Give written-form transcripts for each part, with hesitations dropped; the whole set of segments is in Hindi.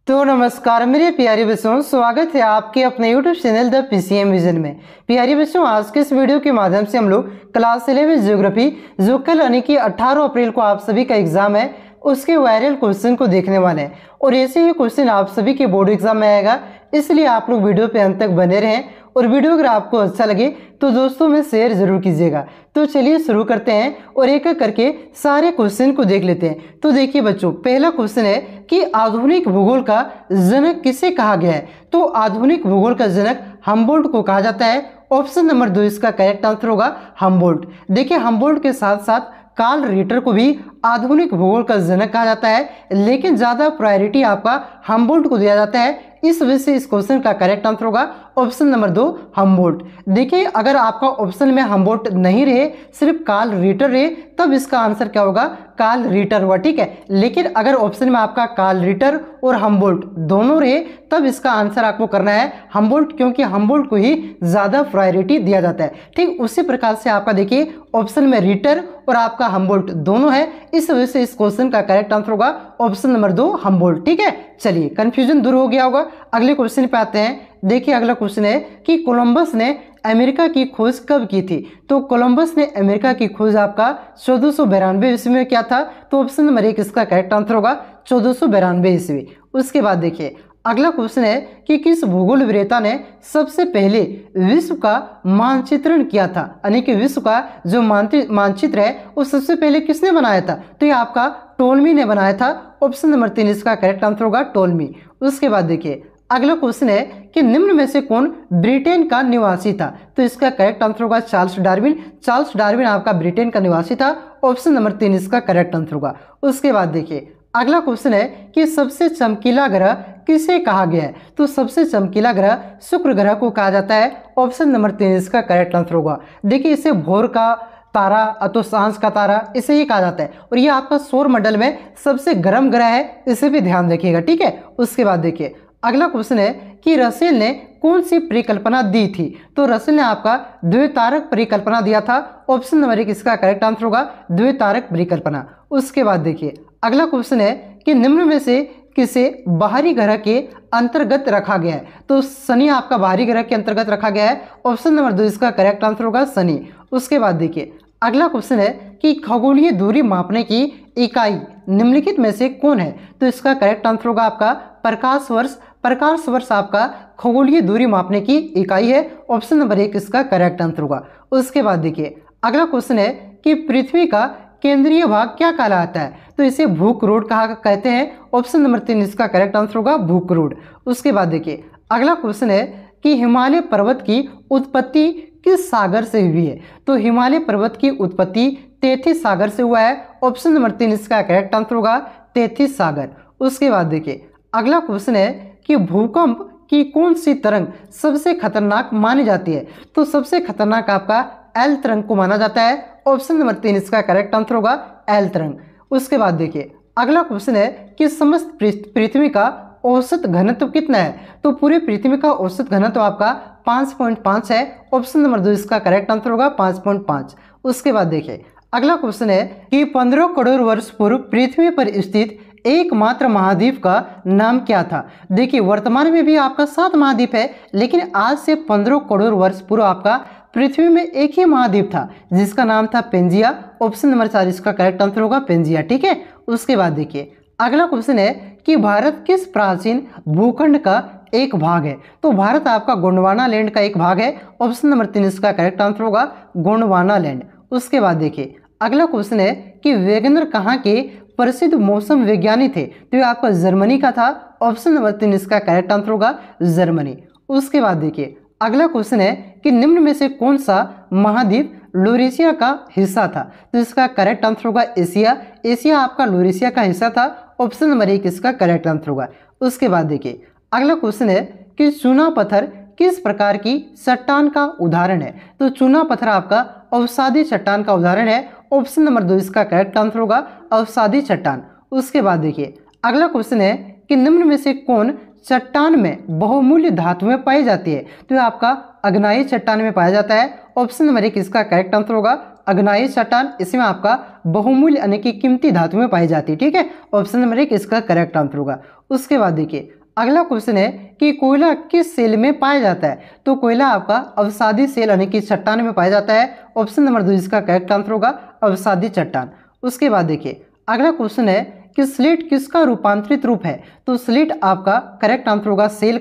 तो नमस्कार मेरे प्यारे बच्चों, स्वागत है आपके अपने YouTube channel the PCM vision में। प्यारे बच्चों, आज के इस वीडियो के माध्यम से हम लोग क्लास 11 ज्योग्राफी जो कल यानी कि 18 अप्रैल को आप सभी का एग्जाम है उसके वायरल क्वेश्चन को देखने वाले हैं। और ऐसे ही क्वेश्चन आप सभी के बोर्ड एग्जाम में आएगा, इसलिए आप लोग वीडियो पे अंत तक बने रहें। और वीडियो अगर आपको अच्छा लगे तो दोस्तों में शेयर जरूर कीजिएगा। तो चलिए शुरू करते हैं और एक एक करके सारे क्वेश्चन को देख लेते हैं। तो देखिए बच्चों, पहला क्वेश्चन है कि आधुनिक भूगोल का जनक किसे कहा गया है। तो आधुनिक भूगोल का जनक हम्बोल्ट को कहा जाता है। ऑप्शन नंबर 2 इसका करेक्ट आंसर होगा हम्बोल्ट। देखिए, हम्बोल्ट के साथ साथ कार्ल रिटर को भी आधुनिक भूगोल का जनक कहा जाता है, लेकिन ज्यादा प्रायोरिटी आपका हम्बोल्ट को दिया जाता है। इस वजह से इस क्वेश्चन का करेक्ट आंसर होगा ऑप्शन नंबर 2 हम्बोल्ट। देखिए, अगर आपका ऑप्शन में हम्बोल्ट नहीं रहे, सिर्फ कार्ल रिटर रहे, तब इसका आंसर क्या होगा, कार्ल रिटर हुआ। ठीक है, लेकिन अगर ऑप्शन में आपका कार्ल रिटर और हम्बोल्ट दोनों रहे, तब इसका आंसर आपको करना है हम्बोल्ट, क्योंकि हम्बोल्ट को ही ज्यादा प्रायोरिटी दिया जाता है। ठीक उसी प्रकार से आपका देखिए ऑप्शन में रिटर और आपका हम्बोल्ट दोनों है, इस वजह से इस क्वेश्चन का करेक्ट आंसर होगा ऑप्शन नंबर 2 हम्बोल्ट। ठीक है, चलिए कंफ्यूजन दूर हो गया होगा। अगले क्वेश्चन पे आते हैं। देखिए, अगला क्वेश्चन है कि कोलंबस ने अमेरिका की खोज कब की थी। तो कोलंबस ने अमेरिका की खोज आपका 1492 ईस्वी में किया था। तो ऑप्शन नंबर 1 इसका करेक्ट आंसर होगा 1492 ईस्वी। उसके बाद देखिए अगला क्वेश्चन है कि किस भूगोल विजेता ने सबसे पहले विश्व का मानचित्रण किया था, यानी कि विश्व का जो मानचित्र है वो सबसे पहले किसने बनाया था। तो ये आपका टोलमी ने बनाया था। ऑप्शन नंबर 3 इसका करेक्ट आंसर होगा टोलमी। उसके बाद देखिए अगला क्वेश्चन है कि निम्न में से कौन ब्रिटेन का निवासी था। तो इसका करेक्ट आंसर होगा चार्ल्स डार्विन। चार्ल्स डार्विन आपका ब्रिटेन का निवासी था। ऑप्शन नंबर 3 इसका करेक्ट आंसर होगा। उसके बाद देखिए अगला क्वेश्चन है कि सबसे चमकीला ग्रह किसे कहा गया है। तो सबसे चमकीला ग्रह शुक्र ग्रह को कहा जाता है। ऑप्शन नंबर 3 इसका करेक्ट आंसर होगा। देखिए, इसे भोर का तारा अतो सांझ का तारा इसे ही कहा जाता है, और ये आपका सौर मंडल में सबसे गर्म ग्रह है, इसे भी ध्यान रखिएगा। ठीक है, उसके बाद देखिए अगला क्वेश्चन है कि रसेल ने कौन सी परिकल्पना दी थी। तो रसेल ने आपका द्वितारक परिकल्पना दिया था। ऑप्शन नंबर 1 इसका करेक्ट आंसर होगा द्वितारक परिकल्पना। उसके बाद देखिए अगला क्वेश्चन है कि निम्न में से किसे बाहरी ग्रह के अंतर्गत रखा गया है। तो शनि आपका बाहरी ग्रह के अंतर्गत रखा गया है। ऑप्शन नंबर 2 इसका करेक्ट आंसर होगा शनि। उसके बाद देखिए अगला क्वेश्चन है कि खगोलीय दूरी मापने की इकाई निम्नलिखित में से कौन है। तो इसका करेक्ट आंसर होगा आपका प्रकाश वर्ष। प्रकाश वर्ष आपका खगोलीय दूरी मापने की इकाई है। ऑप्शन नंबर 1 इसका करेक्ट आंसर होगा। उसके बाद देखिए अगला क्वेश्चन है कि पृथ्वी का केंद्रीय भाग क्या कहलाता है। तो इसे भूकरोड कहा कहते हैं। ऑप्शन नंबर 3 इसका करेक्ट आंसर होगा भूकरोड। उसके बाद देखिए अगला क्वेश्चन है कि हिमालय पर्वत की उत्पत्ति किस सागर से हुई है। तो हिमालय पर्वत की उत्पत्ति तेथिस सागर से हुआ है। ऑप्शन नंबर 3 इसका करेक्ट आंसर होगा तेथिस सागर। उसके बाद देखिए अगला क्वेश्चन है कि भूकंप की कौन सी तरंग सबसे खतरनाक मानी जाती है। तो सबसे खतरनाक आपका एल तरंग को माना जाता है। ऑप्शन नंबर 3 इसका करेक्ट आंसर होगा एल तरंग। उसके बाद देखिए अगला क्वेश्चन है कि समस्त पृथ्वी का औसत घनत्व कितना है। तो पूरे पृथ्वी का औसत घनत्व आपका 5.5 है। ऑप्शन नंबर 2 इसका करेक्ट आंसर होगा 5.5। उसके बाद देखिए अगला क्वेश्चन है कि 15 करोड़ वर्ष पूर्व पृथ्वी पर स्थित एकमात्र महाद्वीप का नाम क्या था। देखिए, वर्तमान में भी आपका 7 महाद्वीप है, लेकिन आज से 15 करोड़ वर्ष पूर्व आपका पृथ्वी में एक ही महाद्वीप था जिसका नाम था पेंजिया। ऑप्शन नंबर 4 इसका करेक्ट आंसर होगा पेंजिया। ठीक है, उसके बाद देखिए अगला क्वेश्चन है कि भारत किस प्राचीन भूखंड का एक भाग है। तो भारत आपका गोंडवाना लैंड का एक भाग है। ऑप्शन नंबर 3 इसका करेक्ट आंसर होगा गोंडवाना लैंड। उसके बाद देखिए अगला क्वेश्चन है कि वेगनर कहाँ के प्रसिद्ध मौसम विज्ञानी थे। तो ये आपका जर्मनी का था। ऑप्शन नंबर 3 इसका करेक्ट आंसर होगा जर्मनी। उसके बाद देखिए अगला क्वेश्चन है कि निम्न में से कौन सा महाद्वीप लोरेशिया का हिस्सा था। तो इसका करेक्ट आंसर होगा एशिया। एशिया आपका लोरेशिया का हिस्सा था। ऑप्शन नंबर 1 इसका करेक्ट आंसर होगा। उसके बाद देखिए अगला क्वेश्चन है कि चूना पत्थर किस प्रकार की चट्टान का उदाहरण है। तो चूना पत्थर आपका अवसादी चट्टान का उदाहरण है। ऑप्शन नंबर 2 इसका करेक्ट आंसर होगा अवसादी चट्टान। उसके बाद देखिए अगला क्वेश्चन है कि निम्न में से कौन चट्टान में बहुमूल्य धातुएं पाई जाती है। तो ये आपका अग्नायी चट्टान में पाया जाता है। ऑप्शन नंबर 1 इसका करेक्ट आंसर होगा अग्नायी चट्टान, इसमें आपका बहुमूल्य यानी कि कीमती धातुएं पाई जाती है। ठीक है, ऑप्शन नंबर 1 इसका करेक्ट आंसर होगा। उसके बाद देखिए अगला क्वेश्चन है कि कोयला किस सेल में पाया जाता है? तो कोयला आपका अवसादी सेल यानी कि चट्टान में पाया जाता है। ऑप्शन नंबर 2 इसका करेक्ट आंसर होगा, अवसादी चट्टान। उसके बाद देखिए अगला क्वेश्चन है कि स्लेट किसका रूपांतरित रूप है? तो स्लेट आपका करेक्ट आंसर होगा सेल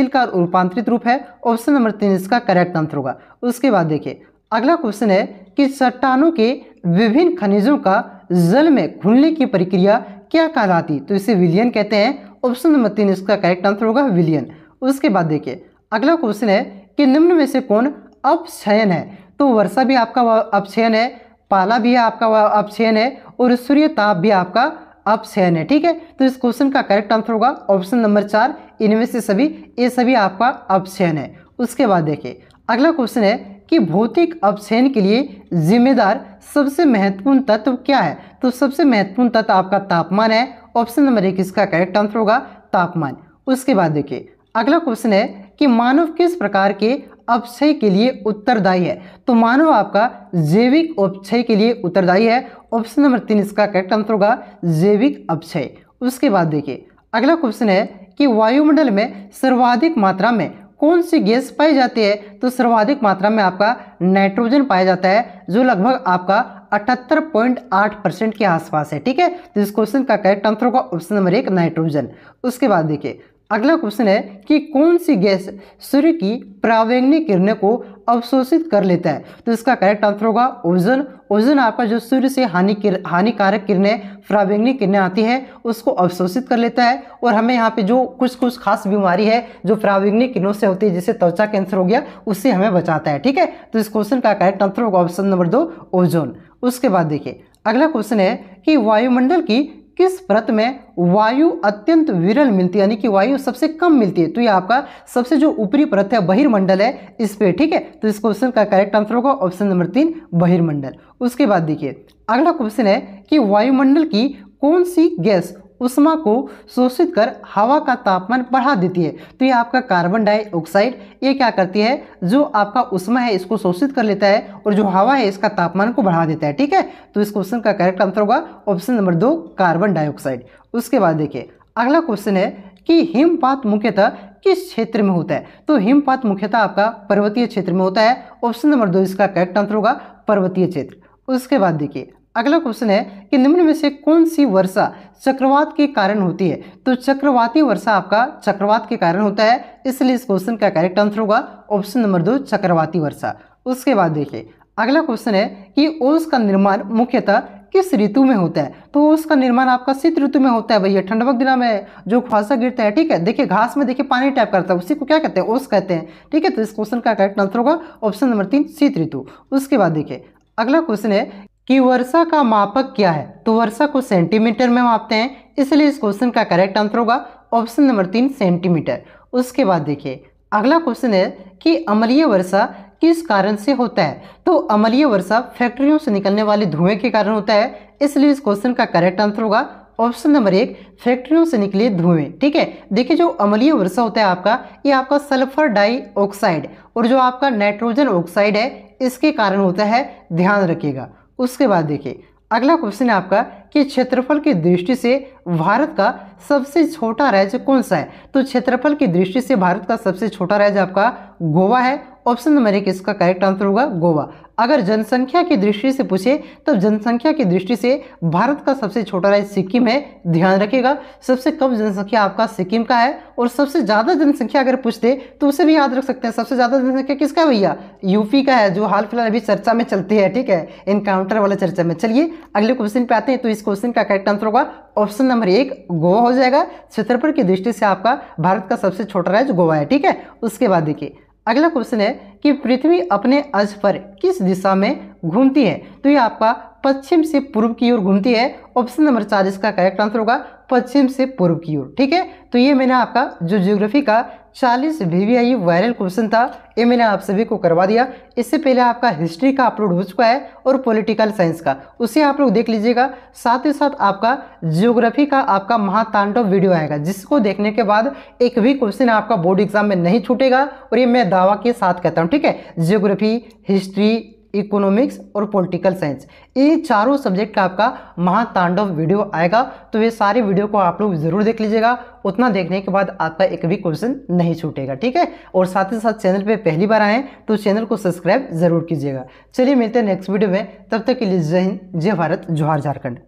का रूपांतरित रूप है। ऑप्शन नंबर 3 इसका करेक्ट आंसर होगा। उसके बाद देखिए अगला क्वेश्चन है कि चट्टानों के विभिन्न खनिजों का जल में घुलने की प्रक्रिया क्या कहलाती? तो इसे विलयन कहते हैं। ऑप्शन नंबर 3 इसका करेक्ट आंसर होगा विलयन। उसके बाद देखिए अगला क्वेश्चन है कि निम्न में से कौन अपक्षयन है? तो वर्षा भी आपका अपक्षयन है, पाला भी आपका अपक्षयन है और सूर्य ताप भी आपका अपक्षयन है। ठीक है, तो इस क्वेश्चन का करेक्ट आंसर होगा ऑप्शन नंबर 4, इनमें से सभी, ये सभी आपका अपक्षयन है। उसके बाद देखिए अगला क्वेश्चन है कि भौतिक अपक्षयन के लिए जिम्मेदार सबसे महत्वपूर्ण तत्व क्या है? तो सबसे महत्वपूर्ण तत्व आपका तापमान है। ऑप्शन नंबर 1 इसका करेक्ट आंसर होगा तापमान। उसके बाद देखिए अगला क्वेश्चन है कि मानव किस प्रकार के अपक्षय के लिए उत्तरदायी है? तो मानव आपका जैविक अपक्षय के लिए उत्तरदायी है। ऑप्शन नंबर 3 इसका करेक्ट आंसर होगा जैविक अपक्षय। उसके बाद देखिए अगला क्वेश्चन है कि वायुमंडल में सर्वाधिक मात्रा में कौन सी गैस पाई जाती है? तो सर्वाधिक मात्रा में आपका नाइट्रोजन पाया जाता है, जो लगभग आपका 78.8% के आसपास है। ठीक है, तो इस क्वेश्चन का करेक्ट आंसर होगा ऑप्शन नंबर 1 नाइट्रोजन। उसके बाद देखिए अगला क्वेश्चन है कि कौन सी गैस सूर्य की परावैंगनिक किरणें को अवशोषित कर लेता है? तो इसका करेक्ट आंसर होगा ओजोन। ओजोन आपका जो सूर्य से हानिकारक किरणें, परावैंगनिक किरणें आती हैं उसको अवशोषित कर लेता है और हमें यहाँ पे जो कुछ खास बीमारी है जो परावैंगनिक किरणों से होती है, जैसे त्वचा कैंसर हो गया, उससे हमें बचाता है। ठीक है, तो इस क्वेश्चन का करेक्ट आंसर होगा ऑप्शन नंबर 2 ओजोन। उसके बाद देखिए अगला क्वेश्चन है कि वायुमंडल की किस परत में वायु अत्यंत विरल मिलती है, यानी कि वायु सबसे कम मिलती है? तो ये आपका सबसे जो ऊपरी परत है बहिर्मंडल है, इस पे। ठीक है, तो इस क्वेश्चन का करेक्ट आंसर होगा ऑप्शन नंबर 3 बहिर्मंडल। उसके बाद देखिए अगला क्वेश्चन है कि वायुमंडल की कौन सी गैस उष्मा को शोषित कर हवा का तापमान बढ़ा देती है? तो ये आपका कार्बन डाइऑक्साइड, ये क्या करती है, जो आपका उष्मा है इसको शोषित कर लेता है और जो हवा है इसका तापमान को बढ़ा देता है। ठीक है, तो इस क्वेश्चन का करेक्ट आंसर होगा ऑप्शन नंबर 2 कार्बन डाइऑक्साइड। उसके बाद देखिए अगला क्वेश्चन है कि हिमपात मुख्यतः किस क्षेत्र में होता है? तो हिमपात मुख्यतः आपका पर्वतीय क्षेत्र में होता है। ऑप्शन नंबर 2 इसका करेक्ट आंसर होगा पर्वतीय क्षेत्र। उसके बाद देखिए अगला क्वेश्चन है कि निम्न में से कौन सी वर्षा चक्रवात के कारण होती है? तो चक्रवाती वर्षा आपका चक्रवात के कारण होता है, इसलिए इस क्वेश्चन का करेक्ट आंसर होगा ऑप्शन नंबर 2 चक्रवाती वर्षा। उसके बाद देखिए अगला क्वेश्चन है कि ओस का निर्माण मुख्यतः किस ऋतु में होता है? तो ओस का निर्माण आपका शीत ऋतु में होता है भैया, ठंडक दिनों में जो कुहासा गिरता है। ठीक है, देखिए घास में देखिए पानी टाइप करता है, उसी को क्या कहते हैं, ओस कहते हैं। ठीक है, तो इस क्वेश्चन का करेक्ट आंसर होगा ऑप्शन नंबर 3 शीत ऋतु। उसके बाद देखिए अगला क्वेश्चन है कि वर्षा का मापक क्या है? तो वर्षा को सेंटीमीटर में मापते हैं, इसलिए इस क्वेश्चन का करेक्ट आंसर होगा ऑप्शन नंबर 3 सेंटीमीटर। उसके बाद देखिए अगला क्वेश्चन है कि अम्लीय वर्षा किस कारण से होता है? तो अम्लीय वर्षा फैक्ट्रियों से निकलने वाले धुएं के कारण होता है, इसलिए इस क्वेश्चन का करेक्ट आंसर होगा ऑप्शन नंबर 1 फैक्ट्रियों से निकले धुएं। ठीक है, देखिए जो अम्लीय वर्षा होता है आपका, ये आपका सल्फर डाइऑक्साइड और जो आपका नाइट्रोजन ऑक्साइड है इसके कारण होता है, ध्यान रखिएगा। उसके बाद देखिए अगला क्वेश्चन है आपका कि क्षेत्रफल की दृष्टि से भारत का सबसे छोटा राज्य कौन सा है? तो क्षेत्रफल की दृष्टि से भारत का सबसे छोटा राज्य आपका गोवा है। ऑप्शन नंबर 1 इसका करेक्ट आंसर होगा गोवा। अगर जनसंख्या की दृष्टि से पूछे तो जनसंख्या की दृष्टि से भारत का सबसे छोटा राज्य सिक्किम है, ध्यान रखिएगा। सबसे कम जनसंख्या आपका सिक्किम का है और सबसे ज़्यादा जनसंख्या अगर पूछते तो उसे भी याद रख सकते हैं, सबसे ज़्यादा जनसंख्या किसका है भैया, यूपी का है, जो हाल फिलहाल अभी चर्चा में चलती है। ठीक है, एनकाउंटर वाला चर्चा में। चलिए अगले क्वेश्चन पे आते हैं। तो इस क्वेश्चन का करेक्ट आंसर होगा ऑप्शन नंबर 1 गोवा हो जाएगा। क्षेत्रफल की दृष्टि से आपका भारत का सबसे छोटा राज्य गोवा है। ठीक है, उसके बाद देखिए अगला क्वेश्चन है कि पृथ्वी अपने अक्ष पर किस दिशा में घूमती है? तो ये आपका पश्चिम से पूर्व की ओर घूमती है। ऑप्शन नंबर 4 इसका करेक्ट आंसर होगा पश्चिम से पूर्व की ओर। ठीक है, तो ये मैंने आपका जो ज्योग्राफी का 40 VVIU वायरल क्वेश्चन था, ये मैंने आप सभी को करवा दिया। इससे पहले आपका हिस्ट्री का अपलोड हो चुका है और पॉलिटिकल साइंस का, उसे आप लोग देख लीजिएगा। साथ ही साथ आपका ज्योग्राफी का आपका महातांडव वीडियो आएगा, जिसको देखने के बाद एक भी क्वेश्चन आपका बोर्ड एग्जाम में नहीं छूटेगा और ये मैं दावा के साथ कहता हूँ। ठीक है, ज्योग्राफी, हिस्ट्री, इकोनॉमिक्स और पॉलिटिकल साइंस, ये चारों सब्जेक्ट का आपका महातांडव वीडियो आएगा। तो ये सारे वीडियो को आप लोग जरूर देख लीजिएगा, उतना देखने के बाद आपका एक भी क्वेश्चन नहीं छूटेगा, ठीक है। और साथ ही साथ चैनल पे पहली बार आए तो चैनल को सब्सक्राइब जरूर कीजिएगा। चलिए मिलते हैं नेक्स्ट वीडियो में, तब तक के लिए जय हिंद, जय भारत, जोहार झारखंड।